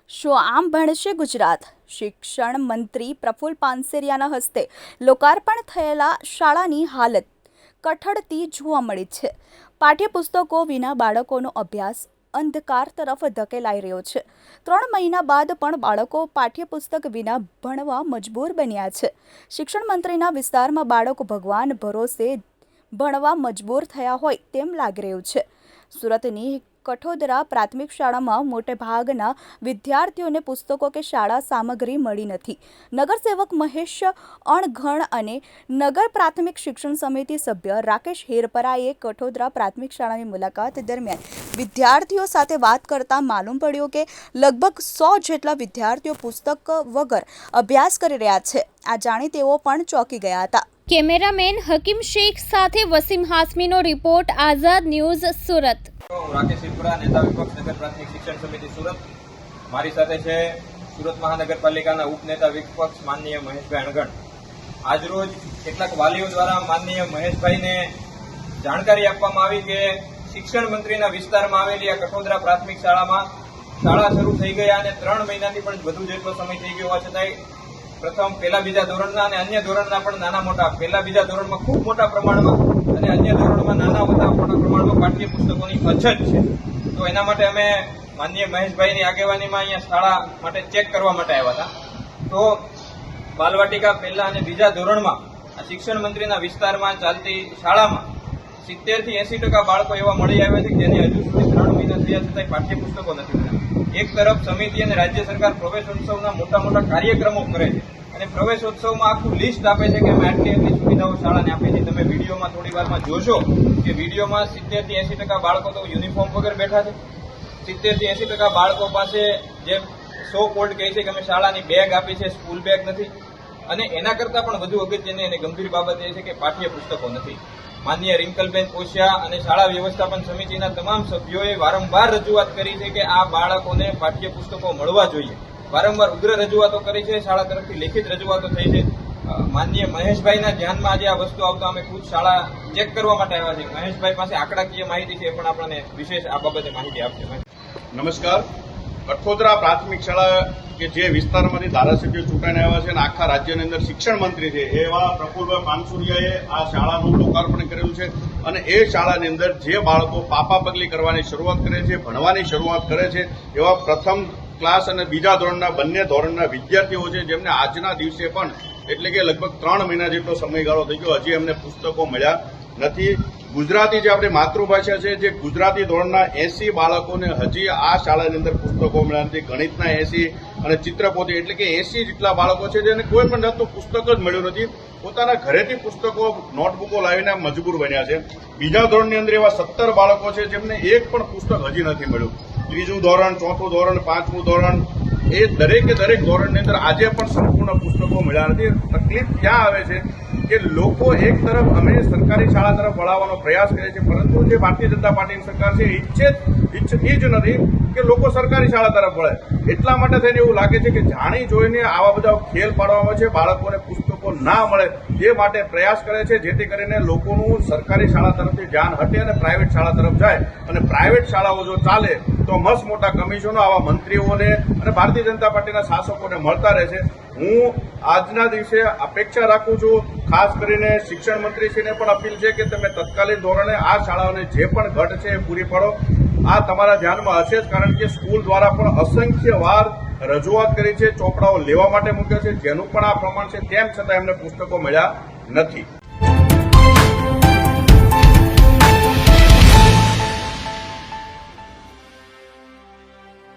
શું આમ ભણશે ગુજરાત? શિક્ષણ મંત્રી પ્રફુલ્લ પાનસેરિયાના હસ્તે લોકાર્પણ થયેલા શાળાની હાલત કઠળતી જોવા મળી છે. પાઠ્યપુસ્તકો વિના બાળકોનો અભ્યાસ અંધકાર તરફ ધકેલાઈ રહ્યો છે. 3 મહિના બાદ પણ બાળકો પાઠ્યપુસ્તક વિના ભણવા મજબૂર બન્યા છે. શિક્ષણ મંત્રીના વિસ્તારમાં બાળકો ભગવાન ભરોસે ભણવા મજબૂર થયા હોય તેમ લાગી રહ્યું છે. સુરતની કઠોદરા પ્રાથમિક શાળામાં મોટે ભાગના વિદ્યાર્થીઓને પુસ્તકો કે શાળા સામગ્રી મળી નથી. નગરસેવક મહેશ અણઘણ અને નગર પ્રાથમિક શિક્ષણ સમિતિ સભ્ય રાકેશ હેરપરાએ કઠોદરા પ્રાથમિક શાળાની મુલાકાત દરમિયાન વિદ્યાર્થીઓ સાથે વાત કરતા માલુમ પડ્યું કે લગભગ 100 જેટલા વિદ્યાર્થીઓ પુસ્તક વગર અભ્યાસ કરી રહ્યા છે. આ જાણી તેઓ પણ ચોંકી ગયા હતા. કેમેરામેન હકીમ શેખ સાથે વસીમ હાસમીનો રિપોર્ટ, આઝાદ ન્યૂઝ, સુરત. રાકેશ હિરપરા, નેતા વિપક્ષ, નગર પ્રાથમિક શિક્ષણ સમિતિ સુરત. મારી સાથે છે સુરત મહાનગરપાલિકાના ઉપનેતા વિપક્ષ માનનીય મહેશભાઈ અણઘણ. આજરોજ કેટલાક વાલીઓ દ્વારા માનનીય મહેશભાઈને જાણકારી આપવામાં આવી કે શિક્ષણ મંત્રીના વિસ્તારમાં આવેલી આ કઠોદરા પ્રાથમિક શાળામાં શાળા શરૂ થઈ ગયા અને 3 મહિનાથી પણ વધુ જેટલો સમય થઈ ગયો હોવા છતાંય પ્રથમ પહેલા બીજા ધોરણના અને અન્ય ધોરણના પણ નાના મોટા પહેલા બીજા ધોરણમાં ખૂબ મોટા પ્રમાણમાં અને અન્ય ધોરણમાં નાના મોટા પ્રમાણમાં પાઠ્યપુસ્તકોની અછત છે. તો એના માટે અમે માનનીય મહેશભાઈની આગેવાનીમાં અહીંયા શાળા માટે ચેક કરવા માટે આવ્યા હતા. તો બાલવાટિકા પહેલા અને બીજા ધોરણમાં આ શિક્ષણ મંત્રીના વિસ્તારમાં ચાલતી શાળામાં 70 થી 80% બાળકો એવા મળી આવ્યા છે જેને હજુ સુધી 3 મહિના થયા છતાંય પાઠ્યપુસ્તકો નથી મળ્યા. એક તરફ સમિતિ અને રાજ્ય સરકાર પ્રવેશોત્સવના મોટા કાર્યક્રમો કરે છે અને પ્રવેશોત્સવમાં આખું લિસ્ટ આપે છે કે અમે આટલી સુવિધાઓ શાળાને આપીએ છીએ. તમે વિડીયોમાં થોડી વારમાં જોશો કે વિડીયોમાં 70 થી 80% બાળકો તો યુનિફોર્મ વગર બેઠા છે. 70 થી 80% બાળકો પાસે જે સો કોલ્ડ કહે છે કે અમે શાળાની બેગ આપી છે, સ્કૂલ બેગ નથી. અને એના કરતાં પણ વધુ અગત્યની અને ગંભીર બાબત એ છે કે પાઠ્યપુસ્તકો નથી. માનનીય રિંકલબેન કોશિયા અને શાળા વ્યવસ્થાપન સમિતિના તમામ સભ્યોએ વારંવાર રજૂઆત કરી છે કે આ બાળકોને પાઠ્યપુસ્તકો મળવા જોઈએ. વારંવાર ઉગ્ર રજૂઆતો કરી છે, શાળા તરફથી લેખિત રજૂઆતો થઈ છે. માનનીય મહેશભાઈના ધ્યાનમાં આજે આ વસ્તુ આવતા અમે ખુદ શાળા ચેક કરવા માટે આવ્યા છે. મહેશભાઈ પાસે આંકડાકીય માહિતી છે, એ પણ આપણને વિશેષ આ બાબતે માહિતી આપશે. નમસ્કાર. કઠોદરા પ્રાથમિક શાળા કે જે વિસ્તારમાંથી ધારાસભ્યો ચૂંટાઈને આવ્યા છે અને આખા રાજ્યની અંદર શિક્ષણ મંત્રી છે એવા પ્રફુલ્લભાઈ પાનસુરિયાએ આ શાળાનું લોકાર્પણ કરેલું છે. અને એ શાળાની અંદર જે બાળકો પાપા પગલી કરવાની શરૂઆત કરે છે, ભણવાની શરૂઆત કરે છે, એવા પ્રથમ ક્લાસ અને બીજા ધોરણના બંને ધોરણના વિદ્યાર્થીઓ છે જેમને આજના દિવસે પણ એટલે કે લગભગ 3 મહિના જેટલો સમયગાળો થઈ ગયો, હજી એમને પુસ્તકો મળ્યા નથી. ગુજરાતી જે આપણી માતૃભાષા છે, જે ગુજરાતી ધોરણના 80 બાળકોને હજી આ શાળાની અંદર પુસ્તકો મળ્યા નથી. ગણિતના 80 અને ચિત્રપોથી એટલે કે 80 જેટલા બાળકો છે જેને કોઈ પણ જાતનું પુસ્તક જ મળ્યું નથી. પોતાના ઘરેથી પુસ્તકો, નોટબુકો લાવીને મજબૂર બન્યા છે. બીજા ધોરણની અંદર એવા 17 બાળકો છે જેમને એક પણ પુસ્તક હજી નથી મળ્યું. 3જું ધોરણ, 4થું ધોરણ, 5મું ધોરણ, એ દરેક ધોરણની અંદર આજે પણ સંપૂર્ણ પુસ્તકો મળ્યા નથી. તકલીફ ક્યાં આવે છે કે લોકો એક તરફ અમે સરકારી શાળા તરફ વળાવવાનો પ્રયાસ કરે છે, પરંતુ જે ભારતીય જનતા પાર્ટીની સરકાર છે ઈચ્છતી જ નથી કે લોકો સરકારી શાળા તરફ વળે. એટલા માટે થઈને એવું લાગે છે કે જાણી જોઈને આવા બધા ખેલ પાડવામાં છે, બાળકોને પુસ્તકો ના મળે એ માટે પ્રયાસ કરે છે, જેથી કરીને લોકોનું સરકારી શાળા તરફથી ધ્યાન હટે અને પ્રાઇવેટ શાળા તરફ જાય. અને પ્રાઇવેટ શાળાઓ જો ચાલે તો મસ્ત મોટા કમિશનો આવા મંત્રીઓને અને ભારતીય જનતા પાર્ટીના શાસકોને મળતા રહે છે. હું આજના દિવસે અપેક્ષા રાખું છું, ખાસ કરીને શિક્ષણ મંત્રીશ્રીને પણ અપીલ છે કે તમે તત્કાલીન ધોરણે આ શાળાઓને જે પણ ઘટ છે એ પૂરી પાડો. આ તમારા ધ્યાનમાં હશે જ, કારણ કે સ્કૂલ દ્વારા પણ અસંખ્ય વાર રજૂઆત કરી છે, ચોપડાઓ લેવા માટે મૂક્યા છે, જેનું પણ આ પ્રમાણ છે, તેમ છતાં એમને પુસ્તકો મળ્યા નથી.